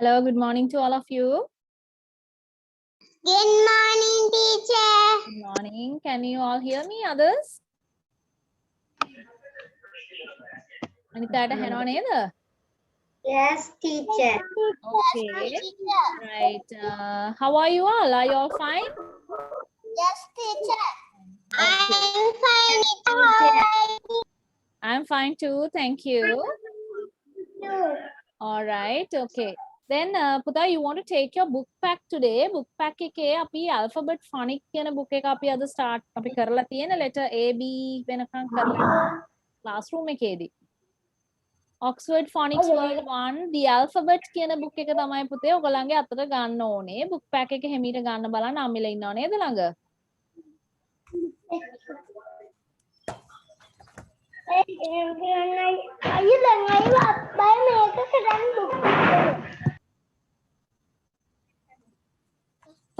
Hello, good morning to all of you. Good morning, teacher. Good morning. Can you all hear me, others? Anita, hand on either. Yes, teacher. Okay. Right. How are you all? Are you all fine? Yes, teacher. Okay. I'm fine. How are I'm fine too. Thank you. you? All right. Okay. Then, Puta, you want to take your book pack today? Book pack එකේ අපි alphabet phonics කියන book එක අපි අද start අපි කරලා තියෙන letter A B වෙනකන් කරලා classroom එකේදී. Oxford Phonics World 1 The Alphabet කියන book එක තමයි පුතේ ඔයගලන්ගේ අතට ගන්න ඕනේ. book pack එක හැමීට ගන්න බලන්න අම්මිලා ඉන්නව නේද ළඟ?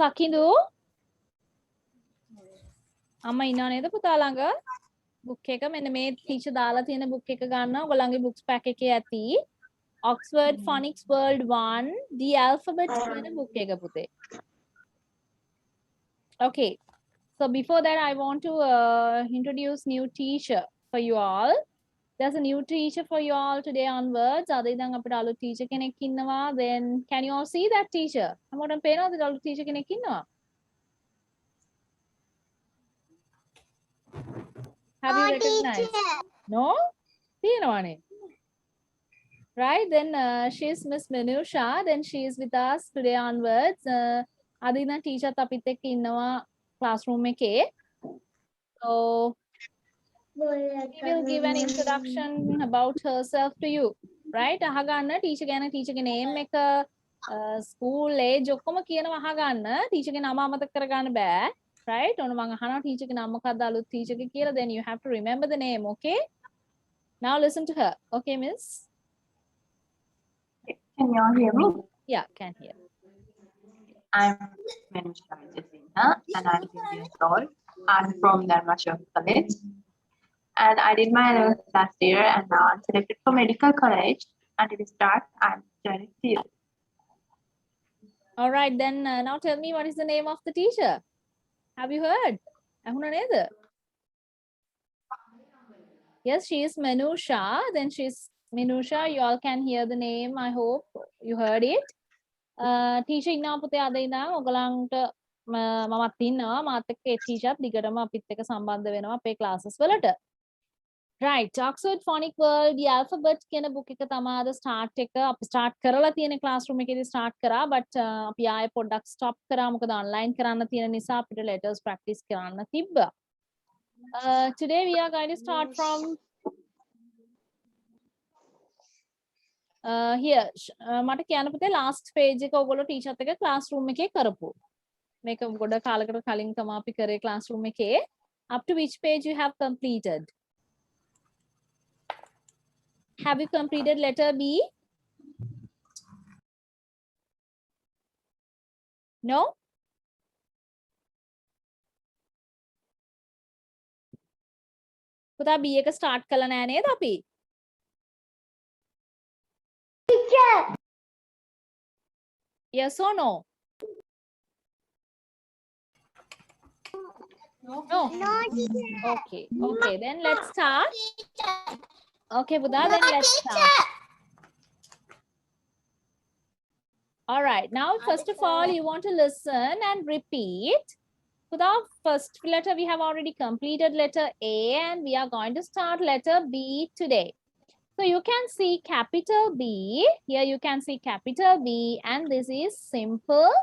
සකිඳු අම්මා ඉන්නව නේද පුතා ළඟ? book එක මෙන්න මේ teacher දාලා තියෙන book එක ගන්න ඔයගලන්ගේ books pack එකේ ඇති. Oxford Phonics World 1 The Alphabet කියන book එක පුතේ. Okay. So before that, I want to introduce new teacher for you all. There's a new teacher for you all today onwards. අද ඉඳන් අපිට අලුත් teacher කෙනෙක් ඉන්නවා. Then can you all see that teacher? හැමෝටම පේනවද අලුත් teacher කෙනෙක් ඉන්නවා? Have you recognized? No? තියෙනවනේ. Right, then she's Miss Minusha. Then she is with us today onwards. අද ඉඳන් teacher අපිත් එක්ක ඉන්නවා classroom එකේ. So she will give an introduction about herself to you. Right? අහගන්න teacher ගැන teacher ගේ name එක school age ඔක්කොම කියනවා අහගන්න. teacher ගේ නම අමතක කරගන්න බෑ. Right? ඔන්න මම අහනවා teacher ගේ නම මොකක්ද අලුත් teacher ගේ කියලා. Then you have to remember the name, okay? Now listen to her. Okay, miss? Can you all hear me? Yeah, can hear. I'm Manusha Jatina and I'm 10 years old. I'm from Dharmashok College. And I did my LLS last year and now I'm selected for medical college. Until it starts, I'm joining field. All right, then now tell me what is the name of the teacher? Have you heard? ඇහුණා නේද? Yes, she is Manusha. Then she's Minusha. You all can hear the name. I hope you heard it. Teacher ඉන්නවා පුතේ අද ඉඳන් ඔයගලන්ට මමත් ඉන්නවා මාත් එක්ක ඒ teacher දිගටම අපිත් එක්ක සම්බන්ධ වෙනවා අපේ classes වලට. Right, Oxford Phonic World The Alphabet කියන book එක තමයි අද start එක අපි start කරලා තියෙන classroom එකේදී start කරා but අපි ආයෙ පොඩ්ඩක් stop කරා මොකද online කරන්න තියෙන නිසා අපිට letters practice කරන්න තිබ්බා. Today we are going to start from here මට කියන්න පුතේ last page එක ඔයගොල්ලෝ teacher එක classroom එකේ කරපු. මේක ගොඩ කාලයකට කලින් තමයි අපි කරේ classroom එකේ. Up to which page you have completed? Have you completed letter B? No? පුතා B එක start කළා නෑ නේද අපි? Teacher. Yes or no? No. No, teacher. Okay. Okay. Then let's start. Okay, Buddha. Then let's start. Teacher. All right. Now, first of all, you want to listen and repeat. Buddha, first letter we have already completed letter A, and we are going to start letter B today. So you can see capital B. Here you can see capital B, and this is simple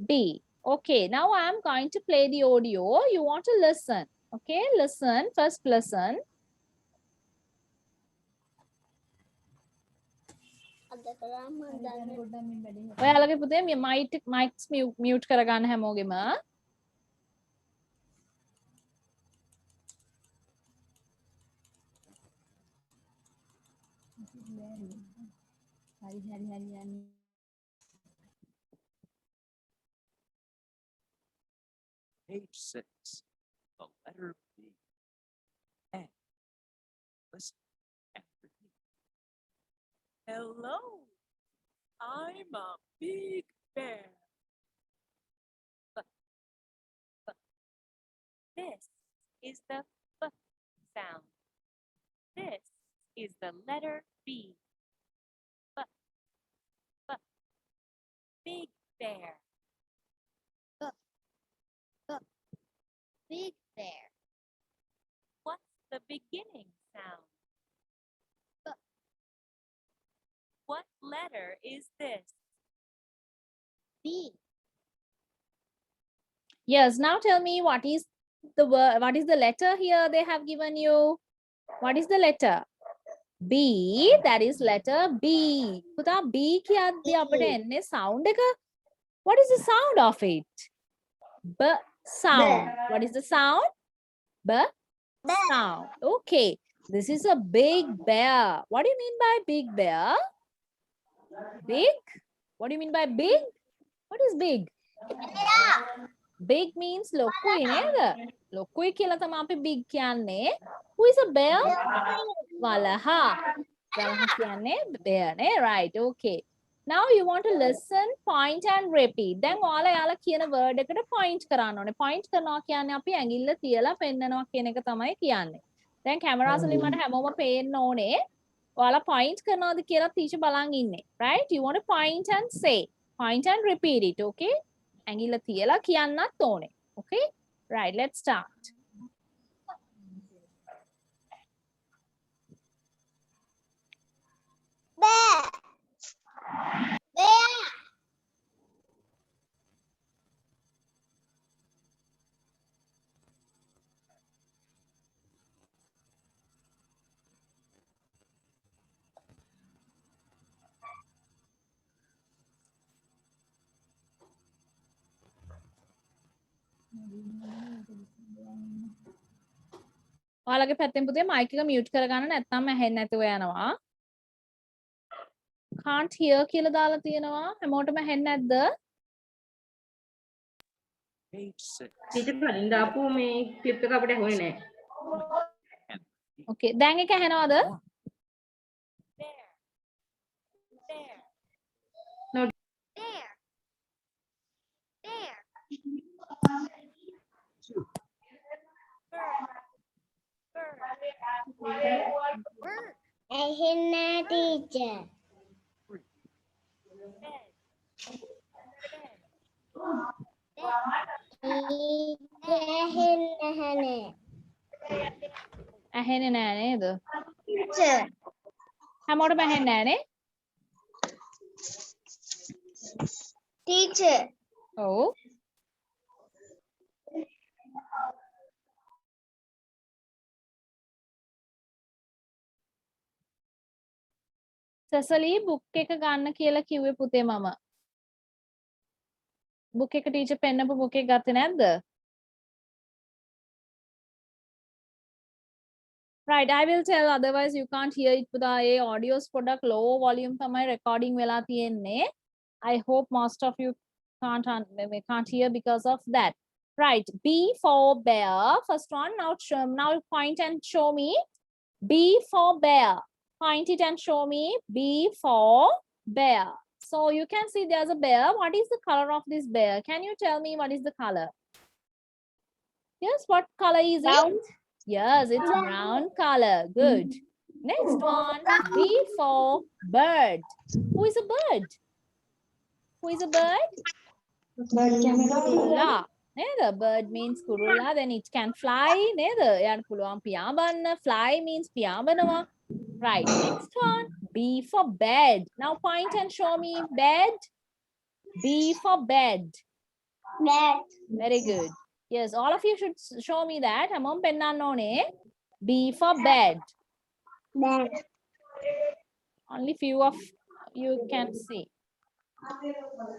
B. Okay, now I'm going to play the audio. You want to listen. Okay, listen. First listen. ඔයාලගේ පුතේ mics mute කරගන්න හැමෝගෙම. Page 6, the letter B. And listen after me. Hello, I'm a Big bear. This is the B sound. This is the letter B. B, B. Big bear. Big bear. What's the beginning sound? B. What letter is this? B. Yes, now tell me what is the word, what is the letter here they have given you? What is the letter? B, that is letter B. පුතා B කියද්දී අපිට එන්නේ sound එක. What is the sound of it? B sound. What is the sound? B sound. Okay. This is a big bear. What do you mean by big bear? Big? What do you mean by big? What is big? Big means ලොකුයි නේද? ලොකුයි කියලා තමයි අපි big කියන්නේ. Who is a bear? වලහා. වලහා කියන්නේ bear නේ? Right. Okay. Now you want to listen, point and repeat. දැන් ඔයාලා යාලා කියන word එකට point කරන්න ඕනේ. Point කරනවා කියන්නේ අපි ඇඟිල්ල තියලා පෙන්නනවා කියන එක තමයි කියන්නේ. දැන් කැමරාස් වලින් මට හැමෝම පේන්න ඕනේ. ඔයාලා point කරනවාද කියලා teacher බලන් ඉන්නේ. Right? You want to point and say. Point and repeat it, okay? ඇඟිල්ල තියලා කියන්නත් ඕනේ. Okay? Right, let's start. Bear. Bear. ඔයාලගේ පැත්තෙන් පුතේ mic එක mute කරගන්න නැත්නම් ඇහෙන්නේ නැතුව යනවා. Can't hear කියලා දාලා තියෙනවා. හැමෝටම ඇහෙන්නේ නැද්ද? Page 6. ටීචර් කලින් දාපු මේ ක්ලිප් එක අපිට ඇහුනේ නැහැ. Okay, දැන් එක ඇහෙනවද? Bear. Bear. Bear. Bear. Bird. Bird. ඇහෙන්නේ teacher. Bed. ඇහෙන්නේ නැහැ. ඇහෙන්නේ නෑ නේද? Teacher. හැමෝටම ඇහෙන්නේ නෑනේ? Teacher. ඔව්. සසලී book එක ගන්න කියලා කිව්වේ පුතේ මම. book එක teacher පෙන්නපු book එක ගත්තේ නැද්ද? Right, I will tell, otherwise you can't hear it. පුතා ඒ audios පොඩක් low volume තමයි recording වෙලා තියෙන්නේ. I hope most of you can't hear because of that. Right, B for bear. First one, now point and show me. B for bear. Point it and show me. B for bear. So you can see there's a bear. What is the color of this bear? Can you tell me what is the color? Yes, what color is it? Yes, it's brown color. Good. Next one, B for bird. Who is a bird? Who is a bird? Kurula. Neither. Bird means kurula, then it can fly. Neither. Yan puluang piyabanna. Fly means piyabanawa. Right. Next one, B for bed. Now point and show me bed. B for bed. Bed. Very good. Yes, all of you should show me that. Hamon pennanone. B for bed. Bed. Only few of you can see.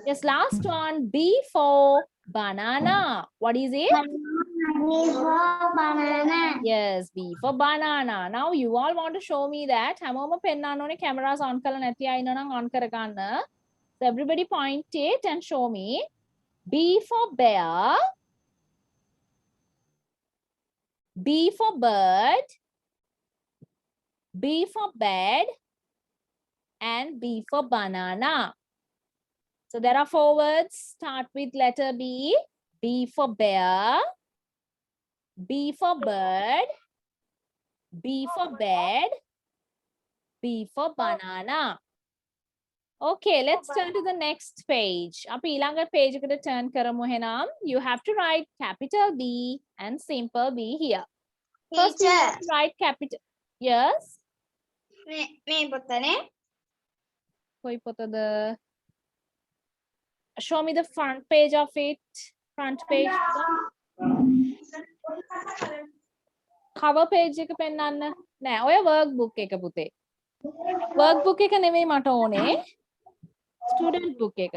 Yes, last one. B for banana. What is it? B for banana. Yes, B for banana. Now you all want to show me that. Hamoma pennanone cameras on kala nathi ayina nan on karaganna. So everybody point it and show me. B for bear. B for bird. B for bed. And B for banana. So there are 4 words. Start with letter B. B for bear. B for bird. B for bed. B for banana. Okay, let's turn to the next page. අපි ඊළඟ page එකට turn කරමු එහෙනම්. You have to write capital B and simple B here. First, you Teacher. have to write capital. Yes. මේ පොතනේ. කොයි පොතද? Show me the front page of it. Front page. Cover page එක පෙන්නන්න. නෑ, ඔය workbook එක පුතේ. Workbook එක නෙමෙයි මට ඕනේ. Student book එක.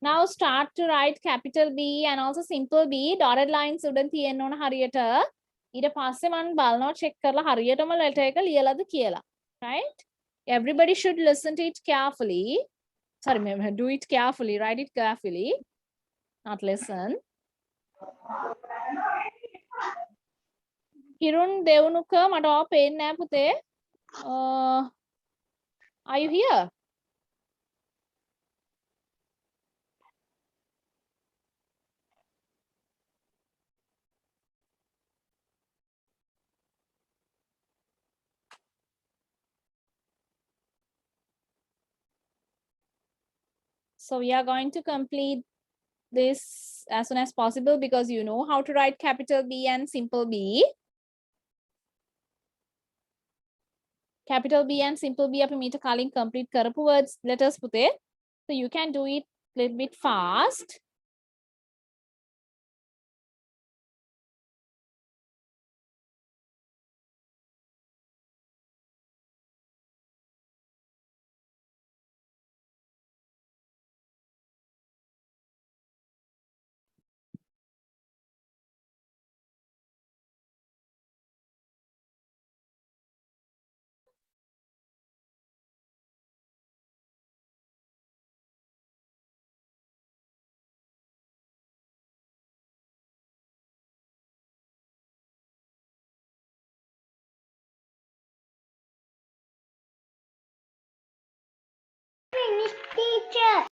Now start to write capital B and also simple B. Dotted lines උඩ තියෙන්න ඕන හරියට. ඊට පස්සේ මම බලනවා check කරලා හරියටම letter එක ලියලාද කියලා. Right? Everybody should listen to it carefully. Sorry, do it carefully. Write it carefully. Not listen. Hirun Devanuka මට ඔය පේන්නේ නැහැ පුතේ. Are you here? So we are going to complete this as soon as possible because you know how to write capital B and simple B. Capital B and simple B අපි මීට කලින් complete කරපු words letters පුතේ. So you can do it a little bit fast. Teacher.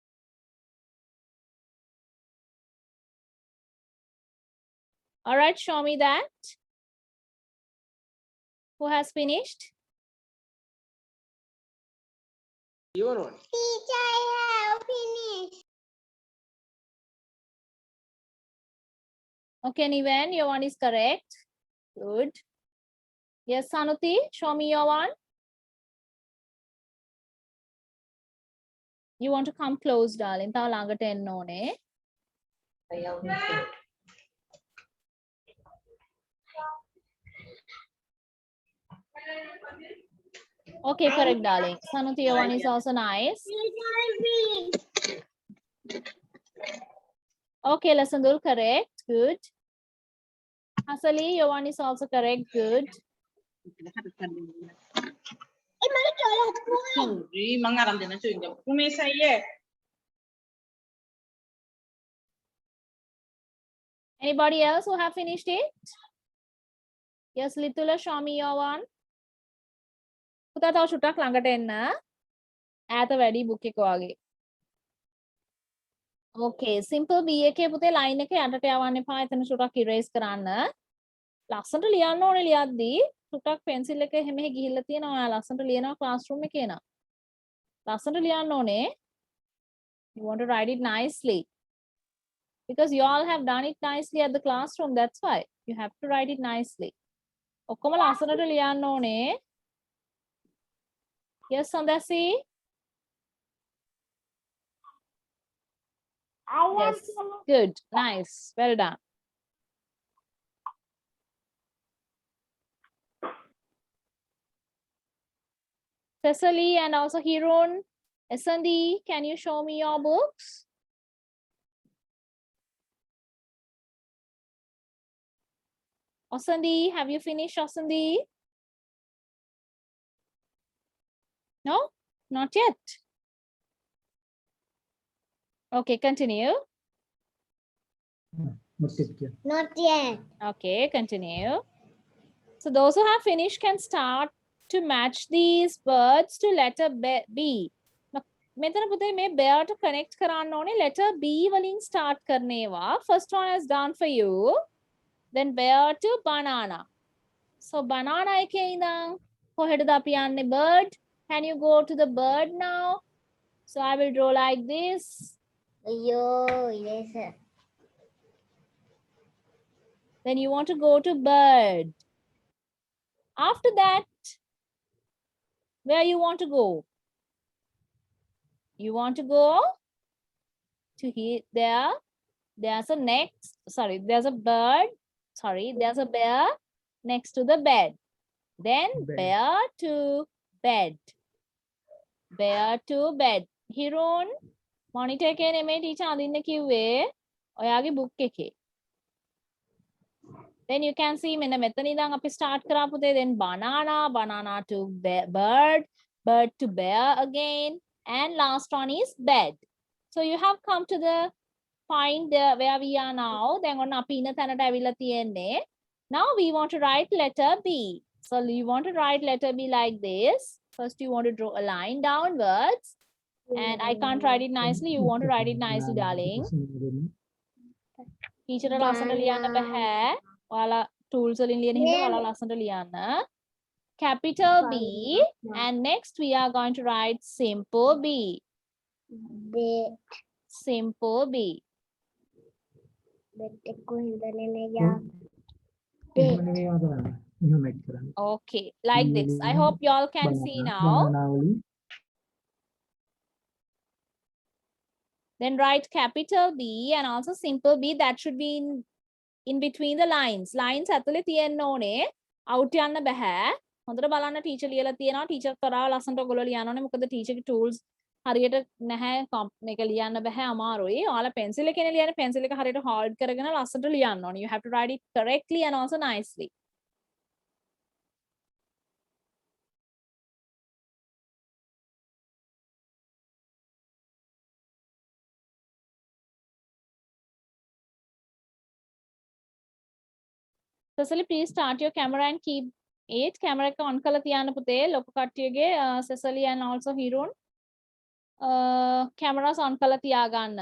All right, show me that. Who has finished? Teacher, I have finished. Okay, Niven, your one is correct. Good. Yes, Sanuti, show me your one. You want to come close, darling. තව ළඟට එන්න ඕනේ. Okay, correct, darling. Sanuti, your one is also nice. Teacher, I finished. Okay, Lasandul, correct. Good. Hasali, your one is also correct. Good. Anybody else who have finished it? Yes, Litula, show me your one. පුතා තව චුට්ටක් ළඟට එන්න. ඈත වැඩි book එක වගේ. Okay, simple B එකේ පුතේ line එක යටට යවන්න එපා. එතන චුට්ටක් erase කරන්න. ලස්සනට ලියන්න ඕනේ ලියද්දී. චුට්ටක් pencil එක එහෙම ගිහිල්ලා තියෙනවා. ඔයා ලස්සනට ලියනවා classroom එකේ නා. ලස්සනට ලියන්න ඕනේ. You want to write it nicely. Because you all have done it nicely at the classroom. That's why you have to write it nicely. ඔක්කොම ලස්සනට ලියන්න ඕනේ. Yes, Sandasi? Yes, good, nice, well done. Cecily and also Hirun, Asandi, can you show me your books? Asandi, have you finished, Asandi? No, not yet. Okay, continue. Not yet. Okay, continue. So those who have finished can start to match these words to letter B. මෙතන පුතේ මේ bear to connect කරන්න ඕනේ letter B වලින් start කරන ඒවා. First one is done for you. Then bear to banana. So banana එකේ ඉඳන් කොහෙටද අපි යන්නේ? Bird. Can you go to the bird now? So I will draw like this. Yes. Then you want to go to bird. After that, where you want to go? You want to go to here, there. There's a next, sorry, there's a bird. Sorry, there's a bear next to the bed. Then bear to bed. Bear to bed. Hirun, monitor එකේ නෙමෙයි teacher අඳින්න කිව්වේ. ඔයාගේ book එකේ. Then you can see මෙන්න මෙතන ඉඳන් අපි start කරා පුතේ. Then banana, banana to bird, bird to bear again. And last one is bed. So you have come to the point where we are now. Then on අපි ඉන්න තැනට ඇවිල්ලා තියෙන්නේ. Now we want to write letter B. So you want to write letter B like this. First you want to draw a line downwards. And I can't write it nicely. You want to write it nicely, darling. Teacher ලස්සනට ලියන්න බෑ. ඔයාලා tools වලින් ලියන හින්දා ඔයාලා ලස්සනට ලියන්න. Capital B, and next we are going to write simple B. Simple B. Okay, like this. I hope y'all can see now. Then write capital B and also simple B. That should be in between the lines. Lines ඇතුලේ තියෙන්න ඕනේ. Out යන්න බෑ. හොඳට බලන්න teacher ලියලා තියෙනවා. Teacher කරා ලස්සනට ඔයගොල්ලෝ ලියන්න ඕනේ. මොකද ටීචර්ගේ tools හරියට නැහැ. මේක ලියන්න බෑ අමාරුයි. ඔයාලා pencil එකේනේ ලියන්නේ. pencil එක හරියට hold කරගෙන ලස්සනට ලියන්න ඕනේ. You have to write it correctly and also nicely. Cecily, please start your camera and keep it. Camera එක on කරලා තියන්න පුතේ. ලොකු කට්ටියගේ Cecily and also Hirun. Cameras on කරලා තියාගන්න.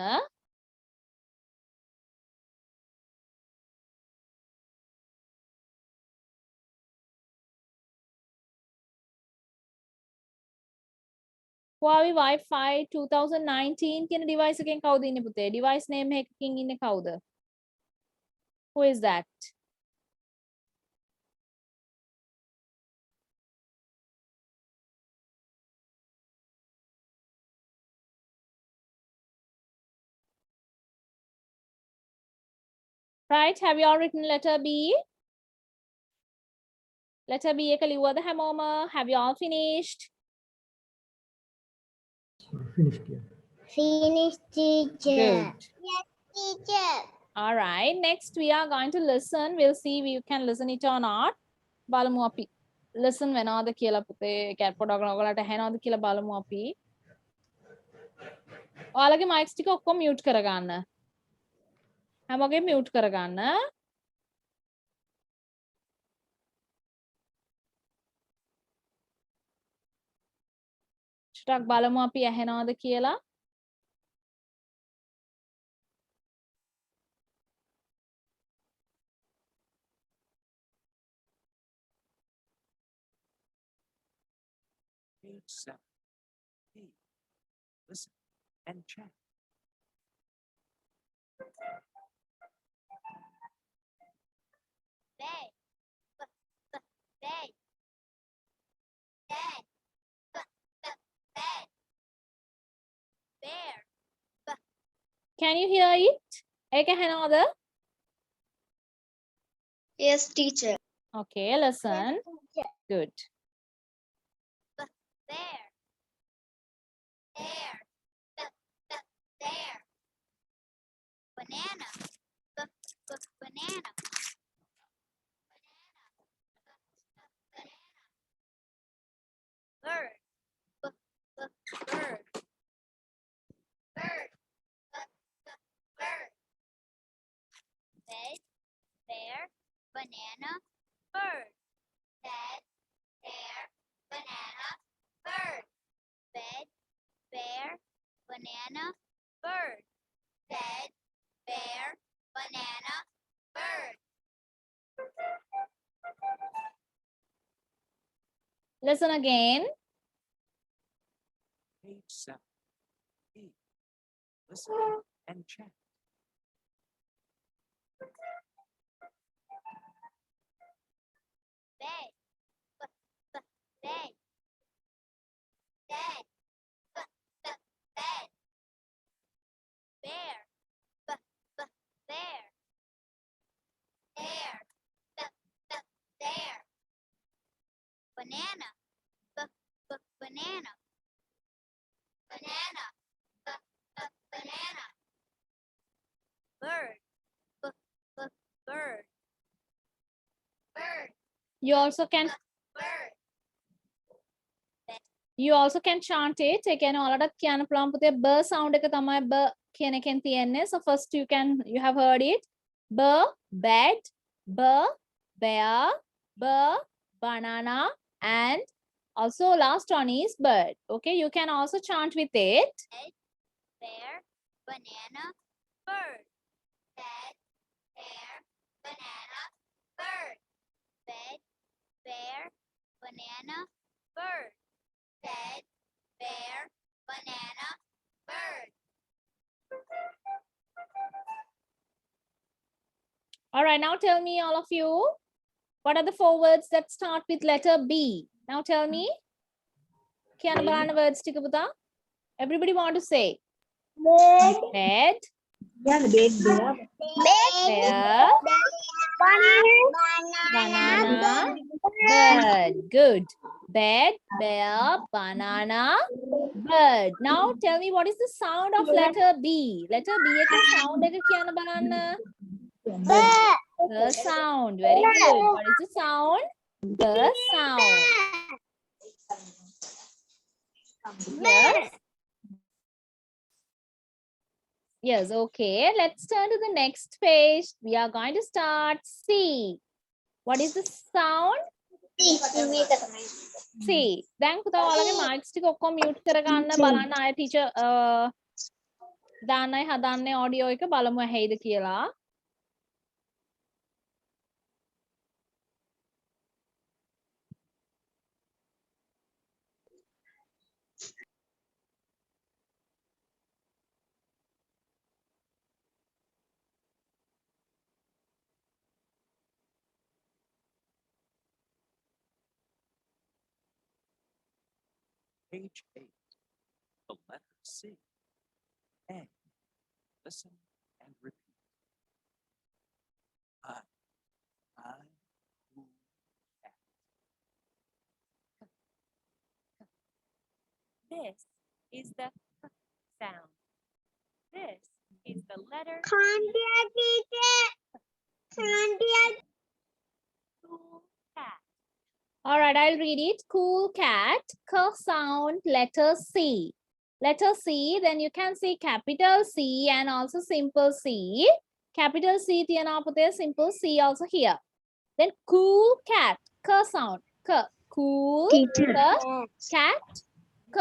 Huawei Wi-Fi 2019 කියන device එකෙන් කවුද ඉන්නේ පුතේ? Device name එකකින් ඉන්නේ කවුද? Who is that? Right, have you all written letter B? Letter B එක ලිව්වද හැමෝම? Have you all finished? Finish, teacher. Good. Yes, teacher. All right, next we are going to listen. We'll see if you can listen it or not. බලමු අපි. Listen වෙනවද කියලා පුතේ. කැට් පොඩක් ඔයාලට ඇහෙනවද කියලා බලමු අපි. ඔයාලගේ mics ටික ඔක්කොම mute කරගන්න. හැමෝගෙම mute කරගන්න. ටිකක් බලමු අපි ඇහෙනවද කියලා. Page 7. B. Listen and check. Bed. Bed. Bed. Bed. Bear. Can you hear it? ඒක ඇහෙනවද? Yes, teacher. Okay, listen. Good. Bear. Bear. Bear. Banana. Banana. Bird. Bird. Bird. Bird. Bed. Bear. Banana. Bird. bird. Bed, bear, banana, bird. Listen again. Page 7. E. Listen and chat. Bed, bed. Bed, bed. Bear, bear. Bear, bear. Banana, banana. Banana, banana. Bird, bird. Bird, You also can bird. chant it. ඒ කියන්නේ ඔයාලටත් කියන්න පුළුවන් පුතේ b sound එක තමයි b කියන එකෙන් තියෙන්නේ. So first you have heard it. B, bed, b, bear, b, banana, and also last one is bird. Okay, you can also chant with it. Bear, banana, bird. Bed, bear, banana, bird. Bed, bear, banana, bird. Bed, bear, banana, bird. All right, now tell me, all of you, what are the 4 words that start with letter B? Now tell me. Kiyana balana words tika puta. Everybody want to say. Bed, bear, banana, bird. Good. Bed, bear, banana, bird. Now tell me, what is the sound of letter B? Letter B එක sound එක කියන්න බලන්න. The sound. Very good. What is the sound? The sound. Yes. Yes, okay. Let's turn to the next page. We are going to start C. What is the sound? C. දැන් පුතා ඔයාලගේ mics ටික ඔක්කොම mute කරගන්න බලන්න ආය teacher දාන්නයි හදන්නේ audio එක බලමු ඇහෙයිද කියලා. Page 8. The letter C. A. Listen and repeat. I, who, at. This is the k sound. This is the letter cool cat. All right, I'll read it. Cool cat, k sound, letter C. Letter C, then you can see capital C and also simple C. Capital C, තියනවා පුතේ, simple C also here. Then cool cat, k sound, k. Cool, k, cat, k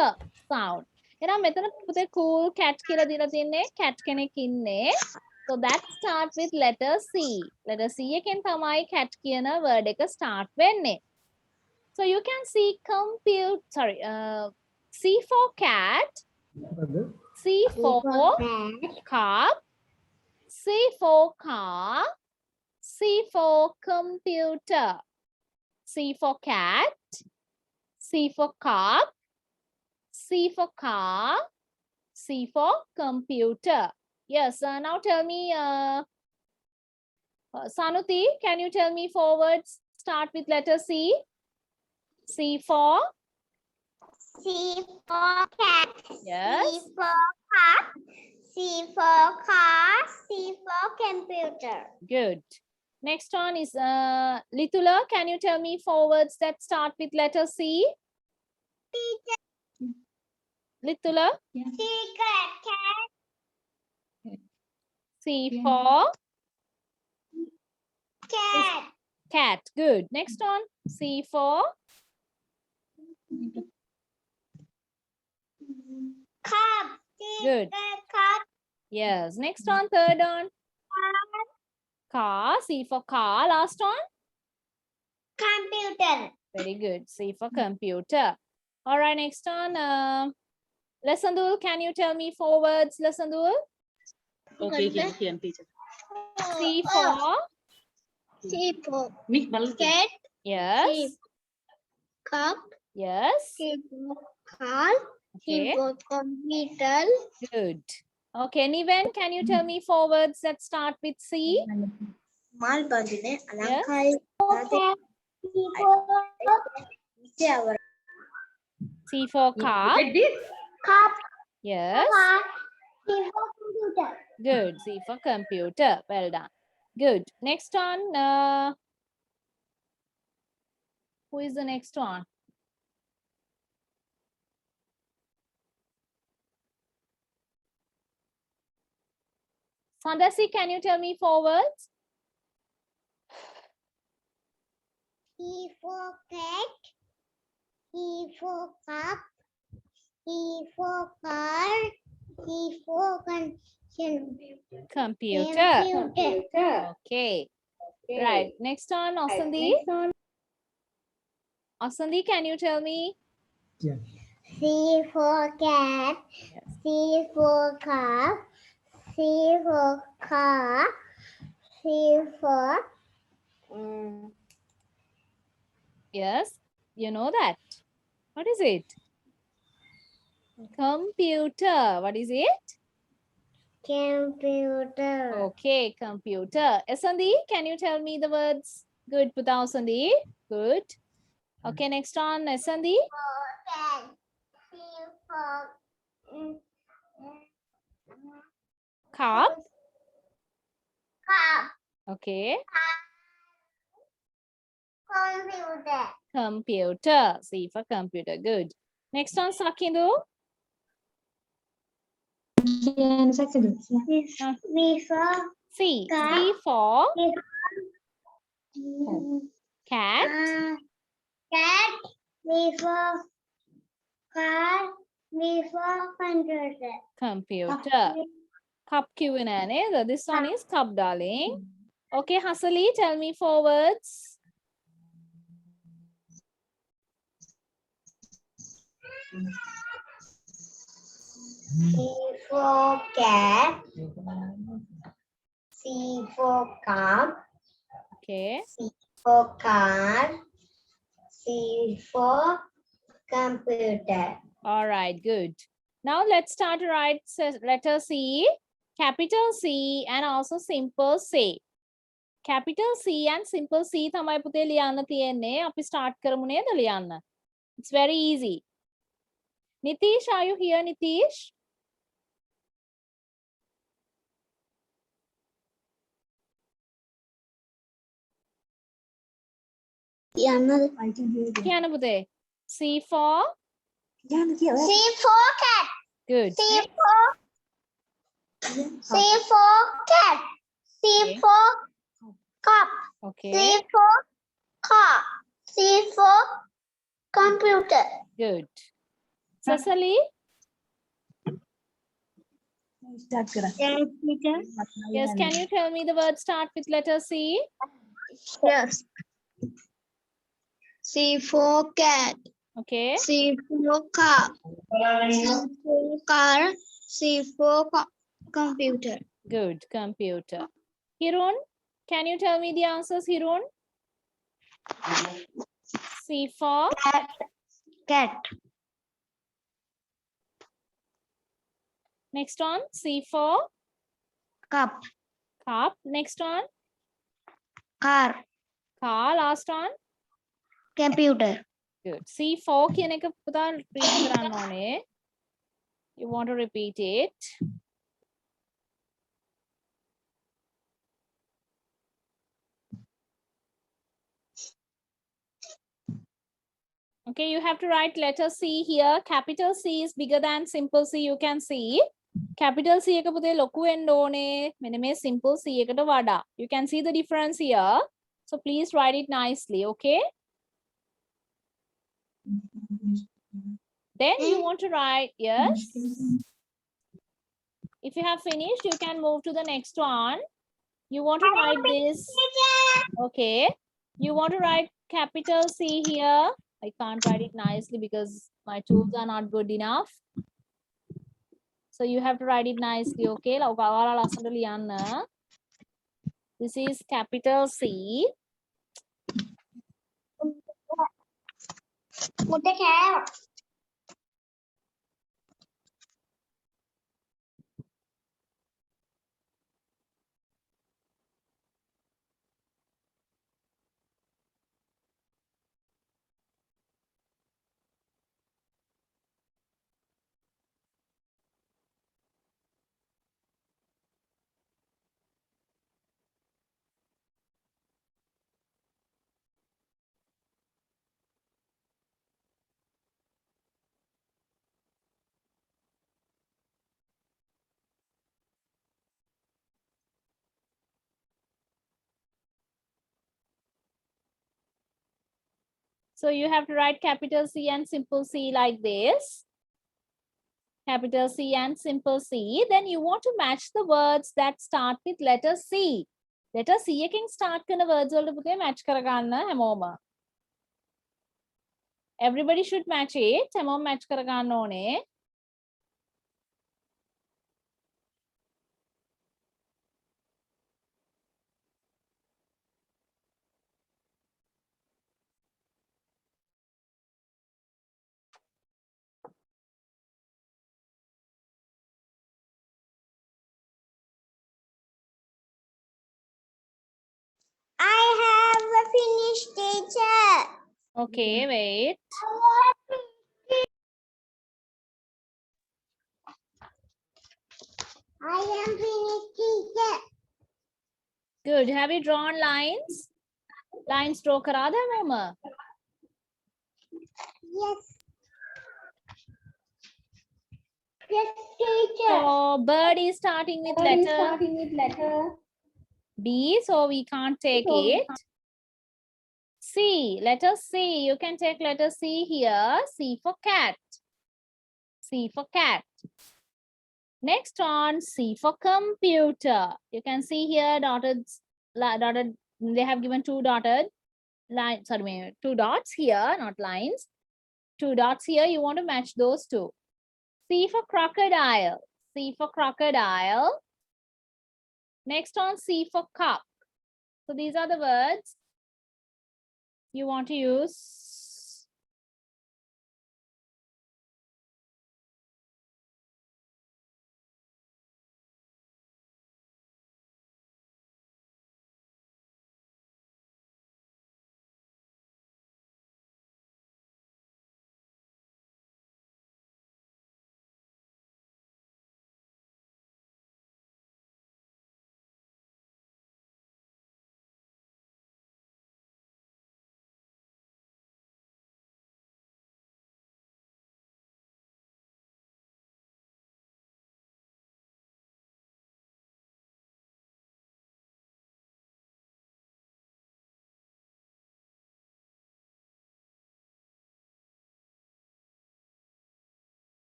sound. එහෙනම් මෙතන පුතේ cool cat කියලා දීලා තින්නේ cat කෙනෙක් ඉන්නේ. So that starts with letter C. Letter C එකෙන් තමයි cat කියන word එක start වෙන්නේ. So you can see C for cat, C for cup, C for car, C for computer. C for cat, C for cup, C for car, C for computer. Yes, now tell me, Sanuti, can you tell me 4 words start with letter C? C for? C for cat. Yes. C for cup. C for car. C for computer. Good. Next one is Litula. Can you tell me 4 words that start with letter C? Litula. Secret cat. C for Cat. cat. Good. Next one. C for Cup. Good. Secret cup. Yes. Next one, third one. Car. C for car. Last one. Computer. Very good. C for computer. All right. Next one. Lesandul, can you tell me 4 words, Lesandul? Okay, here, teacher. C for C for Miss Balance. cat. yes. Cup. Yes. C for car. Okay. C for computer. Good. Okay. Niven, can you tell me 4 words that start with C? Mal bandine Yes. C for car. Like this? Cup. Yes. C for computer. Good. C for computer. Well done. Good. Next one. Who is the next one? Sandasi, can you tell me 4 words? E for cat. E for cup. E for car. E for Computer. computer. Okay. Right. Next one, Asandi. Asandi, can you tell me? C for cat. C for cup. C for car. C for Yes. You know that. What is it? Computer. What is it? computer. Okay, computer. Asandi, can you tell me the words? Good, Puta Asandi. Good. Okay, next one, Asandi. Cat. C for Cup. cup. Okay. Computer. Computer. C for computer. Good. Next one, Sakindu. V for C. Cat. C for cat. Cat. V for car. V for computer. Computer. Cup Q&A. This one is cup, darling. Okay, Hasali, tell me 4 words. C for cat. C for cup. Okay. C for car. C for computer. All right, good. Now let's start to write letter C, capital C, and also simple C. Capital C and simple C තමයි පුතේ ලියන්න තියෙන්නේ. අපි start කරමු නේද ලියන්න. It's very easy. Nitish, are you here, Nitish? කියන්න පුතේ. C for C for cat. good. C for cat. C Okay. for cup. Okay, C for car. C for computer. good. Cecily, yes, can you tell me the word start with letter C? Yes. C for cat. Okay, C for car. C for car. C for computer. good. Computer. Hirun, can you tell me the answers, Hirun? C for Cat. next one. C for Cup. cup. Next one. Car. Car. Last one. Computer. Good. C4 කියන එක පුතා repeat කරන්න ඕනේ. You want to repeat it. Okay, you have to write letter C here. Capital C is bigger than simple C. You can see. Capital C එක පුතේ ලොකු වෙන්න ඕනේ. මෙන්න මේ simple C එකට වඩා. You can see the difference here. So please write it nicely, okay? Then you want to write, yes. If you have finished, you can move to the next one. You want to write this. Okay. You want to write capital C here. I can't write it nicely because my tools are not good enough. So you have to write it nicely. Okay. This is capital C. So you have to write capital C and simple C like this. Capital C and simple C. Then you want to match the words that start with letter C. Letter C එකෙන් start කරන words වලට පුතේ match කරගන්න හැමෝම. Everybody should match it. හැමෝම match කරගන්න ඕනේ. I have finished, teacher. Okay, wait. I am finished, teacher. Good. Have you drawn lines? Lines draw කරාද හැමෝම? Yes. Yes, teacher. So bird is starting with letter B, so we can't take it. C, letter C. You can take letter C here. C for cat. C for cat. Next one, C for computer. You can see here dotted. They have given two dotted lines. Sorry, two dots here, not lines. Two dots here. You want to match those two. C for crocodile. C for crocodile. Next one, C for cup. So these are the words you want to use.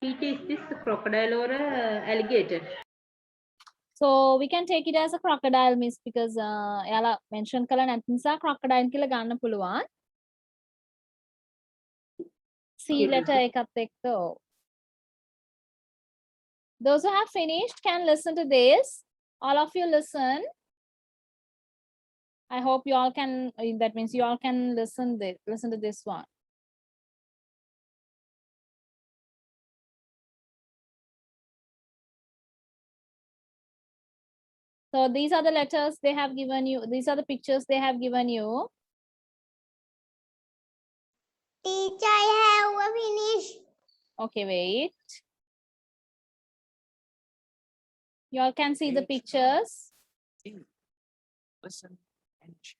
Teacher, is this a crocodile or a alligator? So we can take it as a crocodile, miss, because එයාලා mention කළා නැති නිසා crocodile කියලා ගන්න පුළුවන්. C letter එකත් එක්ක. Those who have finished can listen to this. All of you listen. I hope you all can, that means you all can listen to this one. So these are the letters they have given you. These are the pictures they have given you. Teacher, I have finished. Okay, wait. You all can see the Page pictures. C. Listen and check.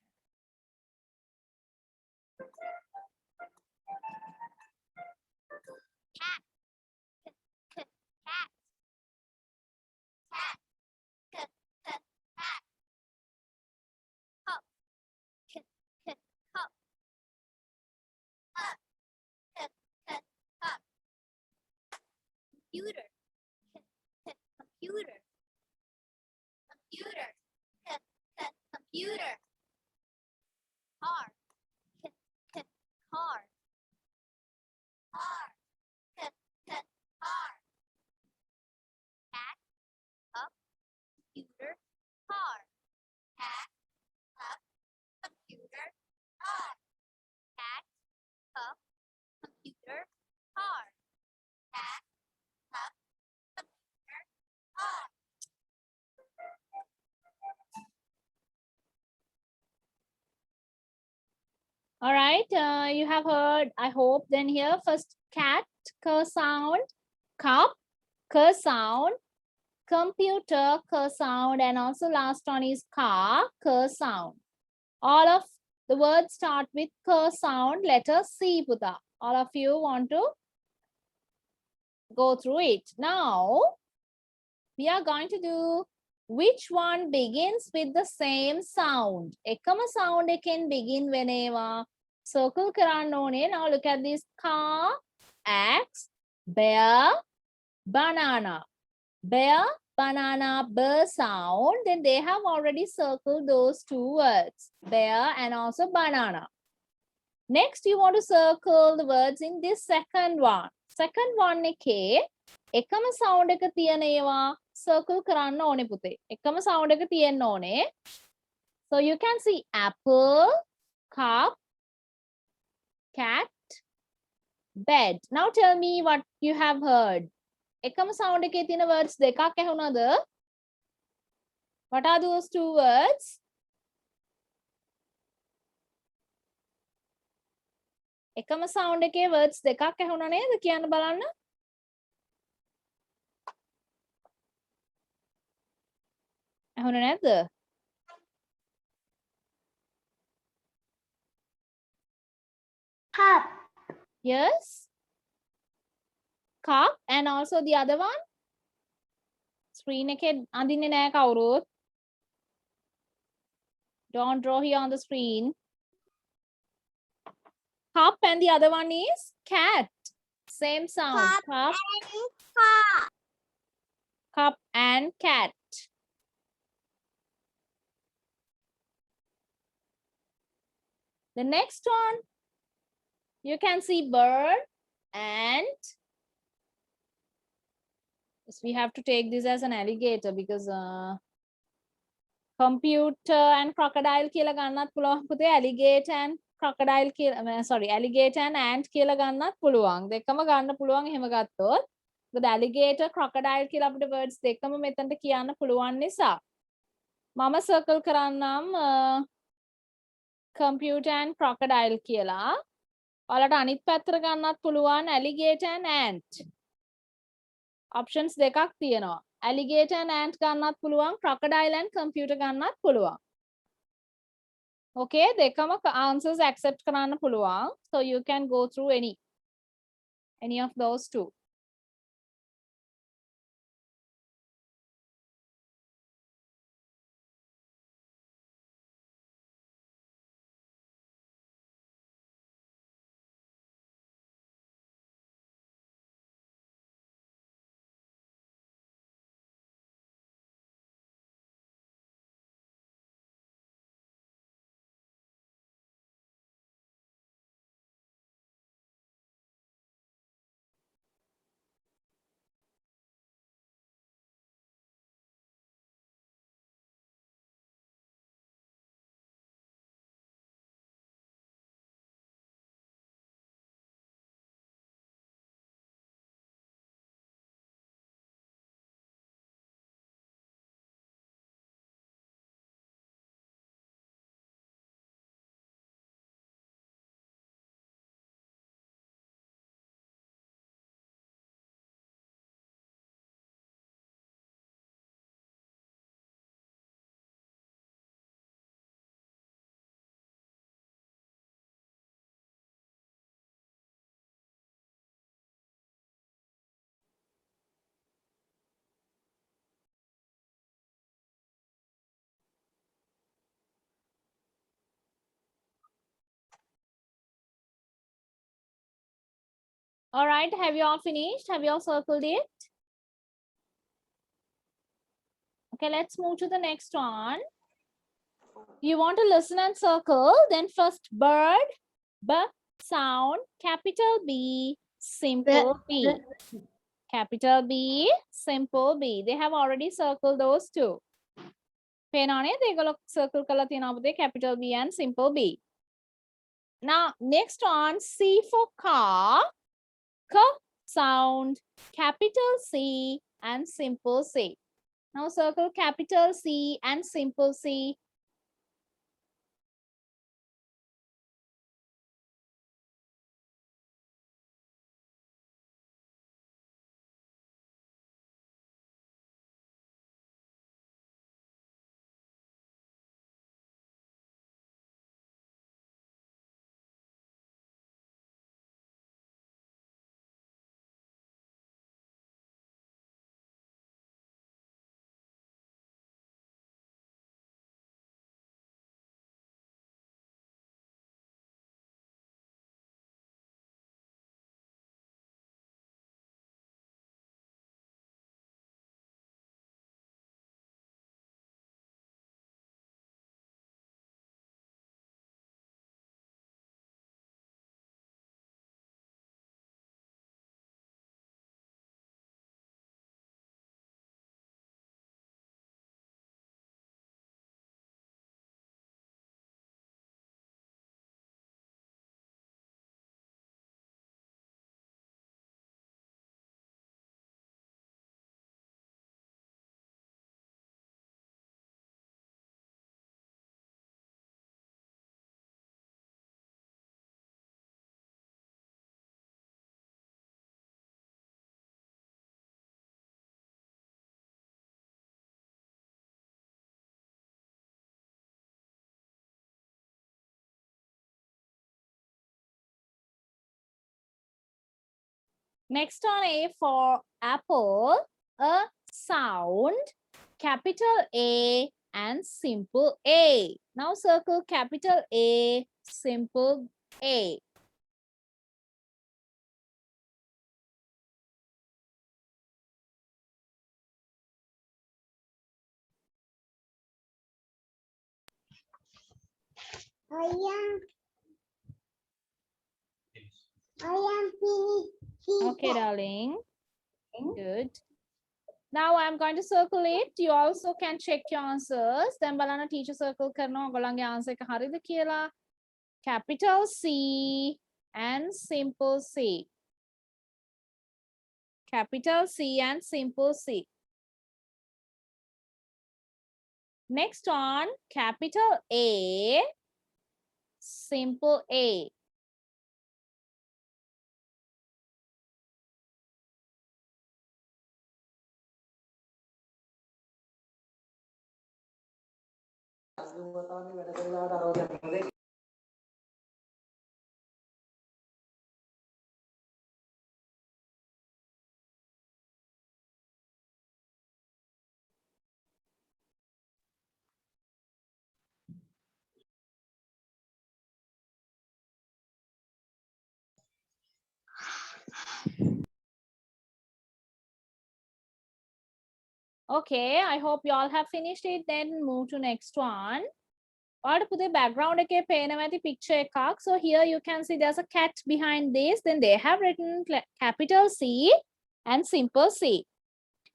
cup, computer, car. Cat, cup, computer, car. All right, you have heard, I hope. Then here, first cat, k sound, cup, k sound, computer, k sound, and also last one is car, k sound. All of the words start with k sound, letter C, Puta. All of you want to go through it. Now, we are going to do which one begins with the same sound. Ekama sound can begin whenever. Circle karan one. Now look at this: car, axe, bear, banana. Bear, banana, bear sound. Then they have already circled those two words, bear and also banana. Next, you want to circle the words in this second one. Second one එකේ එකම sound එක තියෙන ඒවා circle කරන්න ඕනේ පුතේ. එකම sound එක තියෙන්න ඕනේ. So you can see apple, cup, cat, bed. Now tell me what you have heard. එකම sound එකේ තියෙන words දෙකක් ඇහුණාද? What are those two words? එකම sound එකේ words දෙකක් ඇහුණා නේද? කියන්න බලන්න. ඇහුණේ නැද්ද? Cup. Yes. Cup and also the other one. Screen එකේ අඳින්නේ නැහැ කවුරුත්. Don't draw here on the screen. Cup and the other one is cat. Same sound. Cup Cup, and car. cup and cat. The next one, you can see bird and yes, we have to take this as an alligator because computer and crocodile කියලා ගන්නත් පුළුවන් පුතේ. Alligator and crocodile කියලා sorry alligator and ant කියලා ගන්නත් පුළුවන්. දෙකම ගන්න පුළුවන් එහෙම ගත්තොත්. මොකද alligator crocodile කියලා අපිට words දෙකම මෙතනට කියන්න පුළුවන් නිසා. මම circle කරන්නම් computer and crocodile කියලා. ඔයාලට අනිත් පැත්තට ගන්නත් පුළුවන් alligator and ant. Options දෙකක් තියෙනවා. Alligator and ant ගන්නත් පුළුවන්, crocodile and computer ගන්නත් පුළුවන්. Okay, දෙකම answers accept කරන්න පුළුවන්. So you can go through any of those two. All right, have you all finished? Have you all circled it? Okay, let's move to the next one. You want to listen and circle, then first bird, B sound, capital B, simple B. Capital B, simple B. They have already circled those two. පේනවනේ ඒගොල්ලෝ circle කරලා තියෙනවා පුතේ capital B and simple B. Now, next on C for car. K sound, capital C and simple C. Now circle capital C and simple C. Next on A for apple, a sound, capital A and simple A. Now circle capital A, simple A. I am finished. Okay, darling. Good. Now I'm going to circle it. You also can check your answers. Then balana teacher circle karna ogalange answer එක හරිද කියලා. Capital C and simple C. Capital C and simple C. Next on capital A, simple A. Okay, I hope you all have finished it. Then move to next one. What put the background okay picture එකක්. So here you can see there's a cat behind this. Then they have written capital C and simple C.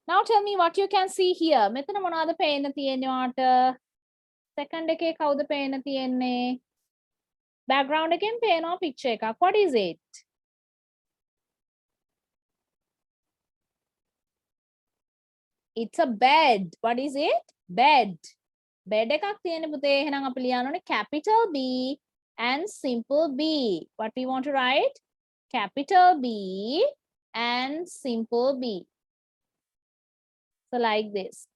Now tell me what you can see here. මෙතන මොනවද පේන්න තියෙන්නේ ඔයාට? Second එකේ කවුද පේන්න තියෙන්නේ? Background එකෙන් පේනවා picture එකක්. What is it? It's a bed. What is it? Bed. Bed එකක් තියෙන්නේ පුතේ. එහෙනම් අපි ලියන්න ඕනේ capital B and simple B. What we want to write? Capital B and simple B. So like this.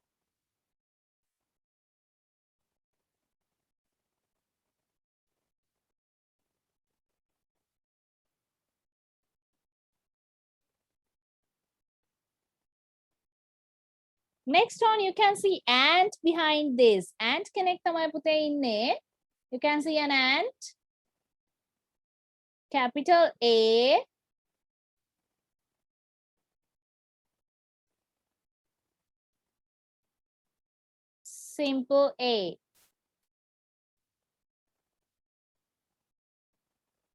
Next one, you can see ant behind this. Ant කෙනෙක් තමයි පුතේ ඉන්නේ. You can see an ant. Capital A. Simple A.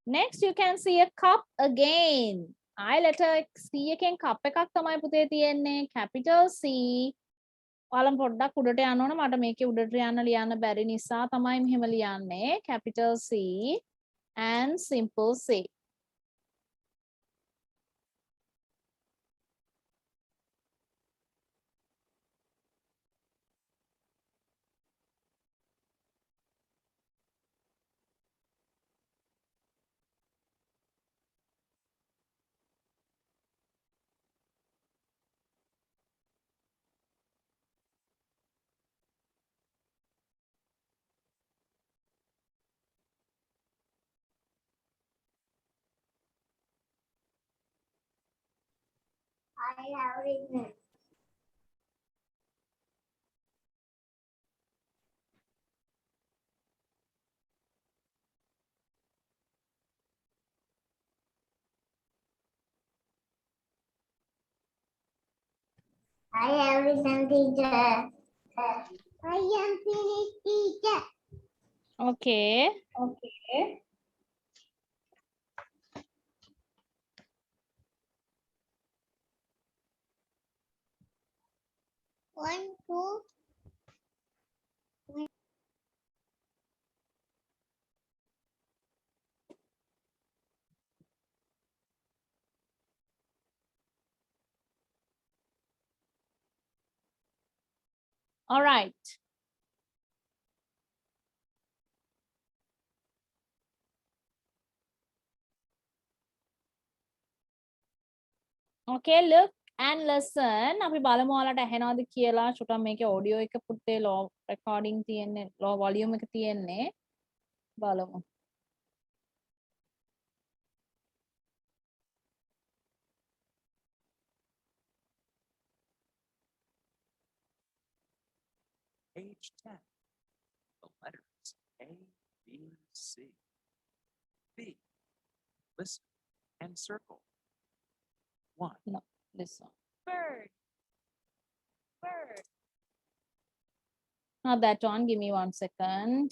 Next, you can see a cup again. I letter C එකෙන් cup එකක් තමයි පුතේ තියෙන්නේ. Capital C. ඔයාලම පොඩ්ඩක් උඩට යන්න ඕන. මට මේකේ උඩට යන්න ලියන්න බැරි නිසා තමයි මෙහෙම ලියන්නේ. Capital C. and simple C. I have written. I have written, teacher. I am finished, teacher. Okay. One, two. All right. Okay, look and listen. අපි බලමු ඔයාලට ඇහෙනවද කියලා. චුට්ටක් මේකේ audio එක පුතේ low recording තියෙන්නේ, low volume එක තියෙන්නේ. බලමු. Page 10. The letters A, B, C. B. Listen and circle. 1. Listen. Bird. Bird. Not that one. Give me 1 second.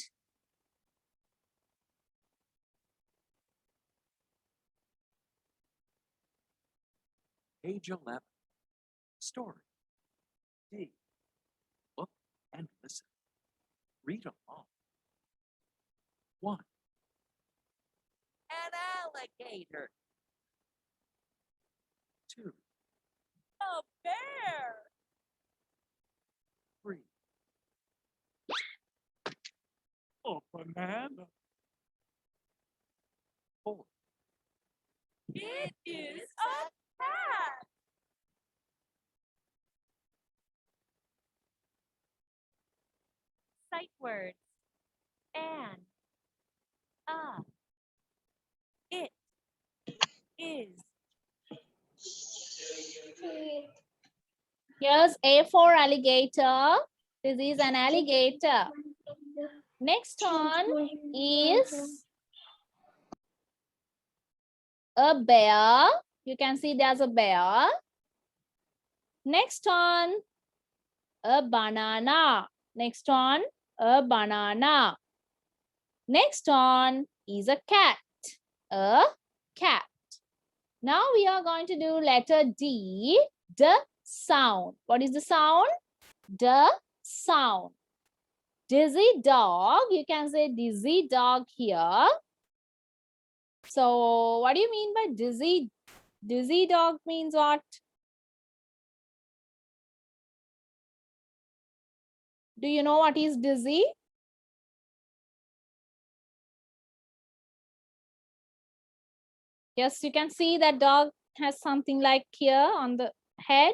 Page 11. Story. D. Look and listen. Read along. 1. An alligator. 2. A bear. 3. A banana. 4. It is a cat. Sight words. An. A. It. Is. Here's A for alligator. This is an alligator. Next one is a bear. You can see there's a bear. Next one, a banana. Next one, a banana. Next one is a cat. A cat. Now we are going to do letter D, the sound. What is the sound? The sound. Dizzy dog. You can say dizzy dog here. So what do you mean by dizzy? Dizzy dog means what? Do you know what is dizzy? Yes, you can see that dog has something like here on the head.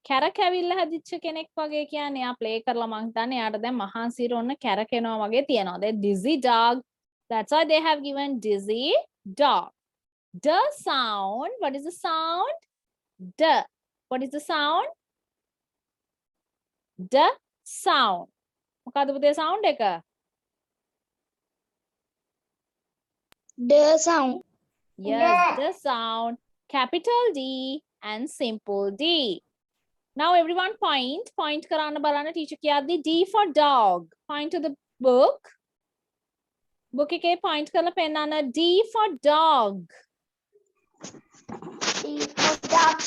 කැරකැවිල්ල හැදිච්ච කෙනෙක් වගේ කියන්නේ එයා play කරලා මං හිතන්නේ එයාට දැන් මහන්සියට ඔන්න කැරකෙනවා වගේ තියෙනවා. They dizzy dog. That's why they have given dizzy dog. The sound. What is the sound? The. What is the sound? The sound. මොකද්ද පුතේ sound එක? The sound. Yes, the sound. Capital D and simple D. Now everyone point කරන්න බලන්න teacher කියද්දි D for dog. Point to the book. Book එකේ point කරලා පෙන්නන්න D for dog. D for dog.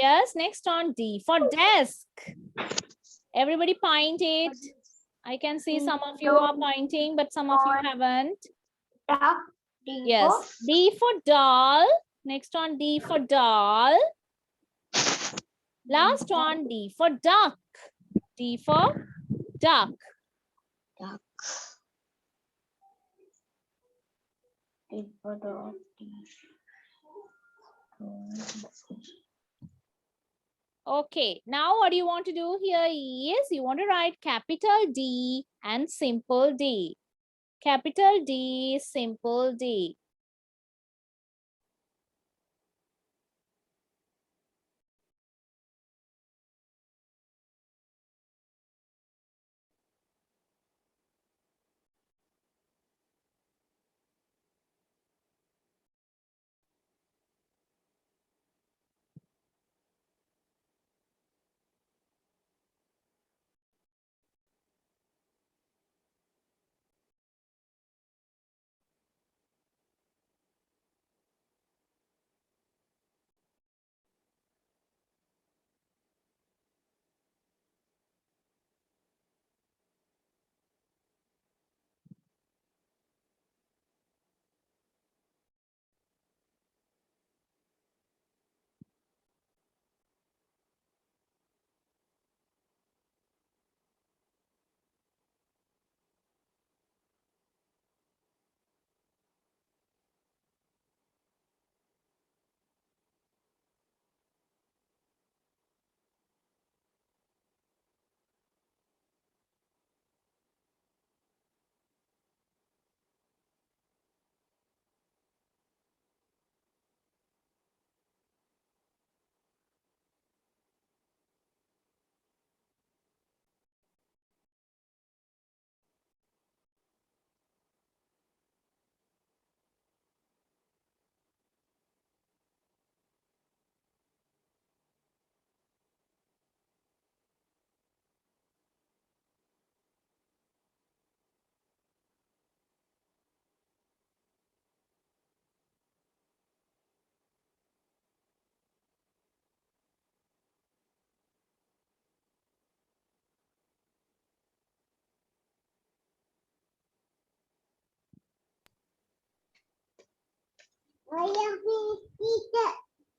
Yes, next on D for desk. Everybody point it. I can see some of you are pointing, but some of you haven't. Duck. Yes. D for doll. Next one, D for doll. Last one, D for duck. D for duck. Duck. D for dog. Okay, now what you want to do here is you want to write capital D and simple D. Capital D, simple D.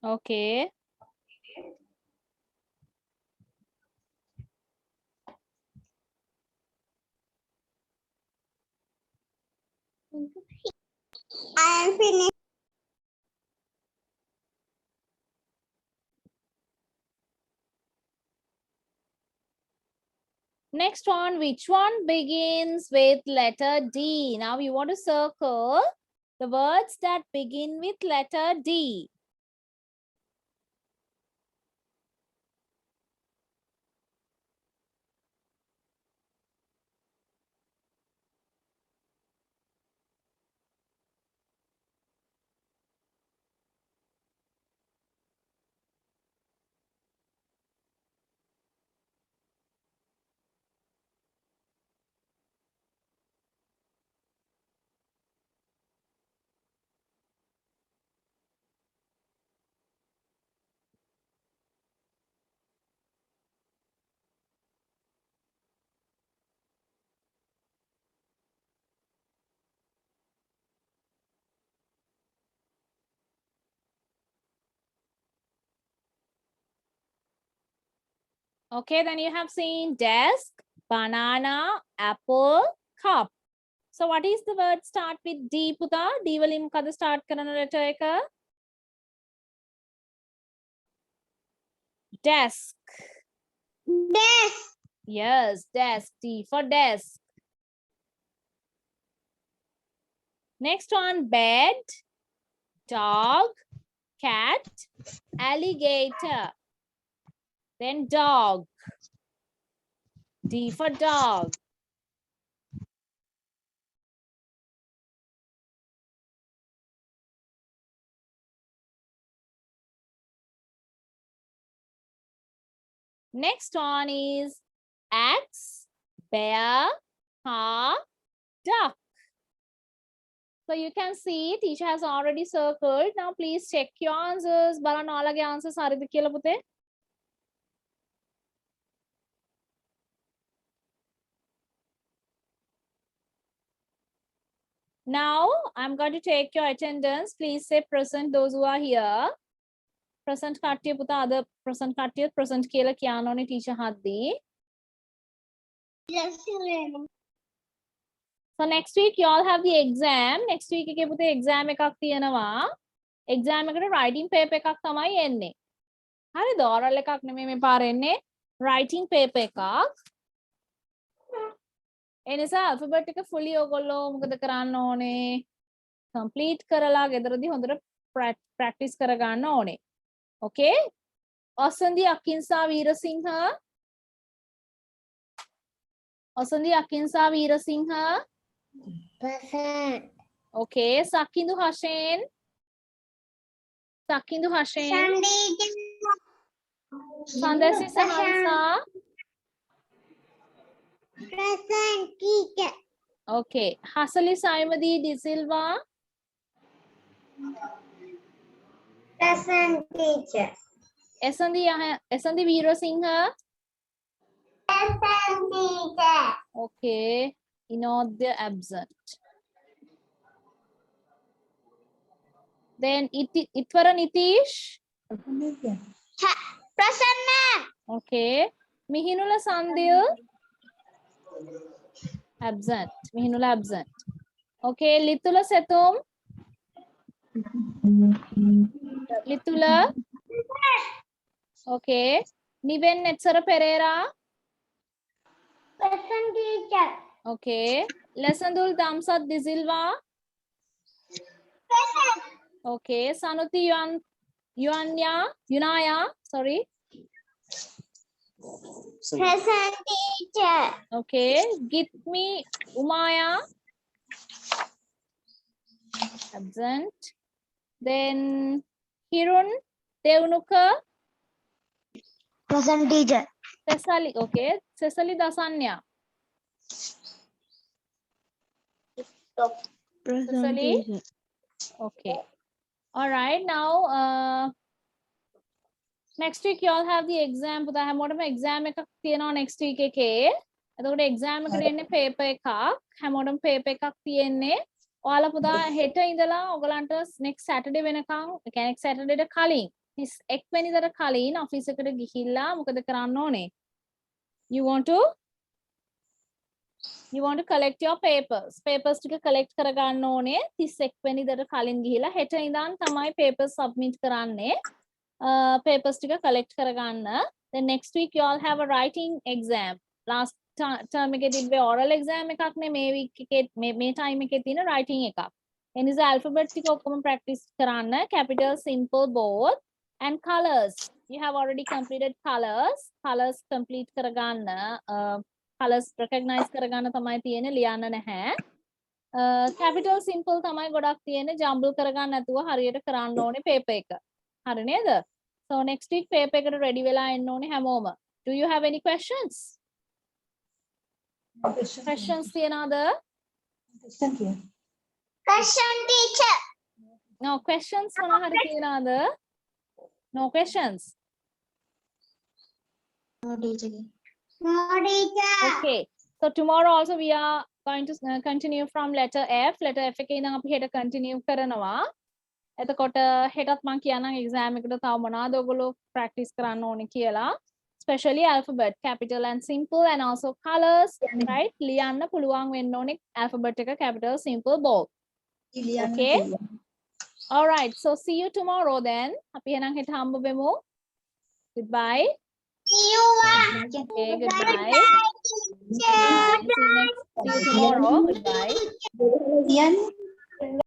Okay. I am finished. Next one, which one begins with letter D? Now you want to circle the words that begin with letter D. Okay, then you have seen desk, banana, apple, cup. So what is the word start with D, Puta? D වලින් මොකද start කරන letter එක? Desk. Desk. Yes, desk. D for desk. Next one, bed, dog, cat, alligator. Then dog. D for dog. Next one is axe, bear, car, duck. So you can see teacher has already circled. Now please check your answers. බලන්න ඔයාලගේ answers හරිද කියලා පුතේ. Now I'm going to take your attendance. Please say present those who are here. Present කට්ටිය පුතා අද present කට්ටිය present කියලා කියන්න ඕනේ teacher හද්දී. So next week you all have the exam. Next week එකේ පුතේ exam එකක් තියෙනවා. Exam එකට writing paper එකක් තමයි එන්නේ. හරිද? oral එකක් නෙමෙයි මේ පාර එන්නේ. Writing paper එකක්. ඒ නිසා alphabet එක fully ඔයගොල්ලෝ මොකද කරන්න ඕනේ? complete කරලා ගෙදරදී හොඳට practice කරගන්න ඕනේ. Okay? Osandi Akinsa Veerasinghe. Osandi Akinsa Veerasinghe. Present. Okay. Sakindu Hashen. Sakindu Hashen. Sandasi Sahansa. Present teacher. Okay. Hasali Saimadi De Silva. Present teacher. Esandi Veerasinghe. Present teacher. Okay. Inodya absent. Then Itvara Nitish. Present ma'am. Okay. Mihinula Sandil. Absent. Mihinula absent. Okay. Litula Setum. Litula. Okay. Niven Netsara Pereira. Present teacher. Okay. Lesandul Damsat De Silva. Present. Okay. Sanuti Yunaya. Sorry. Present teacher. Okay. Gitmi Umaya. Absent. Then Hirun Devanuka. Present teacher. Cecily. Okay. Cecily Dasanya. Cecily. Okay. All right. Now, next week you all have the exam. But I have more of an exam next week. එතකොට exam එකට එන්නේ paper එකක්. හැමෝටම paper එකක් තියෙන්නේ. ඔයාලා පුතා හෙට ඉඳලා ඔයගලන්ට next Saturday වෙනකන්, ඒ කියන්නේ next Saturday ට කලින් 31 වෙනිදාට කලින් office එකට ගිහිල්ලා මොකද කරන්න ඕනේ? You want to collect your papers. Papers ටික collect කරගන්න ඕනේ 31 වෙනිදාට කලින් ගිහිල්ලා හෙට ඉඳන් තමයි papers submit කරන්නේ. Papers ටික collect කරගන්න. Then next week you all have a writing exam. Last term එකේ තිබ්බේ oral exam එකක් නේ මේ week එකේ මේ time එකේ තියෙන writing එකක්. ඒ නිසා alphabet ටික ඔක්කොම practice කරන්න. Capital, simple, bold and colors. You have already completed colors. Colors complete කරගන්න. Colors recognize කරගන්න තමයි තියෙන්නේ, ලියන්න නැහැ. Capital, simple තමයි ගොඩක් තියෙන්නේ. jumble කරගන්න නැතුව හරියට කරන්න ඕනේ paper එක. හරි නේද? So next week paper එකට ready වෙලා එන්න ඕනේ හැමෝම. Do you have any questions? Questions තියනවද? Question teacher. No questions මොනවා හරි තියනවද? No questions. No teacher. No teacher. Okay. So tomorrow also we are going to continue from letter F. Letter F එකේ ඉඳන් අපි හෙට continue කරනවා. එතකොට හෙටත් මම කියන්නම් exam එකට තව මොනවද ඔයගොල්ලෝ practice කරන්න ඕනේ කියලා. Especially alphabet, capital and simple, and also colors, right? ලියන්න පුළුවන් වෙන්න ඕනේ alphabet එක capital, simple, bold. Okay? All right. So see you tomorrow then. අපි එහෙනම් හෙට හම්බ වෙමු. Goodbye. See you. Okay, goodbye. Teacher. See you tomorrow. Goodbye.